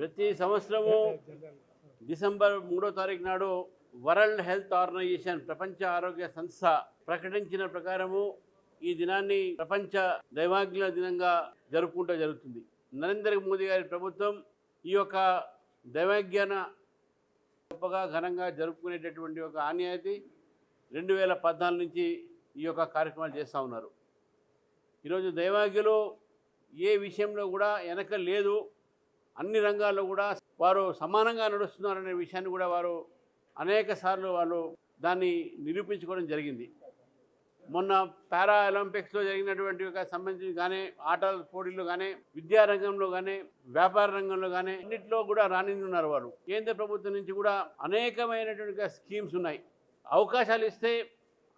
ప్రతి సంవత్సరము డిసెంబర్ 3వ తారీఖు నాడు వరల్డ్ హెల్త్ ఆర్గనైజేషన్ ప్రపంచ ఆరోగ్య సంస్థ ప్రకటించిన ప్రకారము ఈ దినాన్ని ప్రపంచ దైవాజ్ఞల దినంగా జరుపుకుంటూ జరుగుతుంది. నరేంద్ర మోదీ గారి ప్రభుత్వం ఈ యొక్క దైవాజ్ఞాన గొప్పగా ఘనంగా జరుపుకునేటటువంటి ఒక ఆనవాయితీ 2014 నుంచి ఈ యొక్క కార్యక్రమాలు చేస్తూ ఉన్నారు. ఈరోజు దైవాజ్ఞలు ఏ విషయంలో కూడా వెనక లేదు, అన్ని రంగాల్లో కూడా వారు సమానంగా నడుస్తున్నారనే విషయాన్ని కూడా వారు అనేక సార్లు వాళ్ళు దాన్ని నిరూపించుకోవడం జరిగింది. మొన్న పారా ఒలింపిక్స్లో జరిగినటువంటి ఒక సంబంధించి కానీ ఆటల పోటీలు కానీ విద్యారంగంలో కానీ వ్యాపార రంగంలో కానీ అన్నింటిలో కూడా రాణిస్తున్నారు వారు. కేంద్ర ప్రభుత్వం నుంచి కూడా అనేకమైనటువంటి స్కీమ్స్ ఉన్నాయి. అవకాశాలు ఇస్తే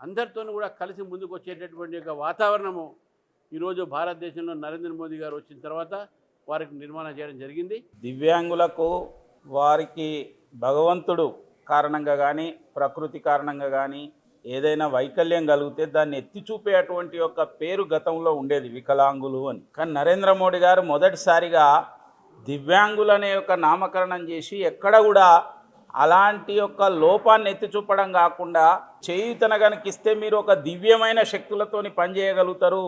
అందరితోనూ కూడా కలిసి ముందుకు వచ్చేటటువంటి ఒక వాతావరణము ఈరోజు భారతదేశంలో నరేంద్ర మోదీ గారు వచ్చిన తర్వాత వారికి నిర్మాణం చేయడం జరిగింది. దివ్యాంగులకు వారికి భగవంతుడు కారణంగా కానీ ప్రకృతి కారణంగా కానీ ఏదైనా వైకల్యం కలిగితే దాన్ని ఎత్తి చూపేటువంటి యొక్క పేరు గతంలో ఉండేది వికలాంగులు అని. కానీ నరేంద్ర మోడీ గారు మొదటిసారిగా దివ్యాంగులనే యొక్క నామకరణం చేసి ఎక్కడ కూడా అలాంటి యొక్క లోపాన్ని ఎత్తి చూపడం కాకుండా చేయుతన కనుక ఇస్తే మీరు ఒక దివ్యమైన శక్తులతోని పనిచేయగలుగుతారు,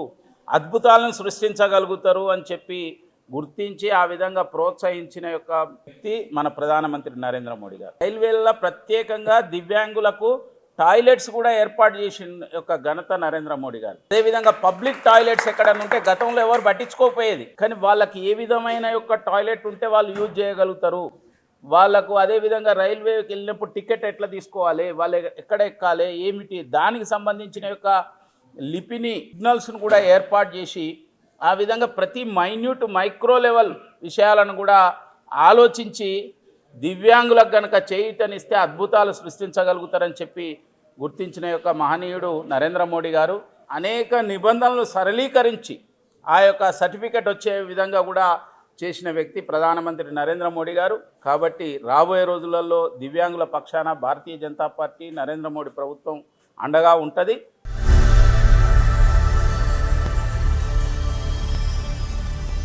అద్భుతాలను సృష్టించగలుగుతారు అని చెప్పి గుర్తించి ఆ విధంగా ప్రోత్సహించిన యొక్క వ్యక్తి మన ప్రధానమంత్రి నరేంద్ర మోడీ గారు. రైల్వేల్లో ప్రత్యేకంగా దివ్యాంగులకు టాయిలెట్స్ కూడా ఏర్పాటు చేసిన యొక్క ఘనత నరేంద్ర మోడీ గారు. అదేవిధంగా పబ్లిక్ టాయిలెట్స్ ఎక్కడన్నా ఉంటే గతంలో ఎవరు పట్టించుకోకపోయేది, కానీ వాళ్ళకి ఏ విధమైన యొక్క టాయిలెట్ ఉంటే వాళ్ళు యూజ్ చేయగలుగుతారు. వాళ్ళకు అదేవిధంగా రైల్వేకి వెళ్ళినప్పుడు టికెట్ ఎట్లా తీసుకోవాలి, వాళ్ళు ఎక్కడ ఎక్కాలి, ఏమిటి దానికి సంబంధించిన యొక్క లిపిని సిగ్నల్స్ను కూడా ఏర్పాటు చేసి ఆ విధంగా ప్రతి మైక్రో లెవెల్ విషయాలను కూడా ఆలోచించి దివ్యాంగులకు గనక చేయూతనిస్తే అద్భుతాలు సృష్టించగలుగుతారని చెప్పి గుర్తించిన యొక్క మహనీయుడు నరేంద్ర మోడీ గారు. అనేక నిబంధనలు సరళీకరించి ఆ యొక్క సర్టిఫికెట్ వచ్చే విధంగా కూడా చేసిన వ్యక్తి ప్రధానమంత్రి నరేంద్ర మోడీ గారు. కాబట్టి రాబోయే రోజులలో దివ్యాంగుల పక్షాన భారతీయ జనతా పార్టీ నరేంద్ర మోడీ ప్రభుత్వం అండగా ఉంటుంది.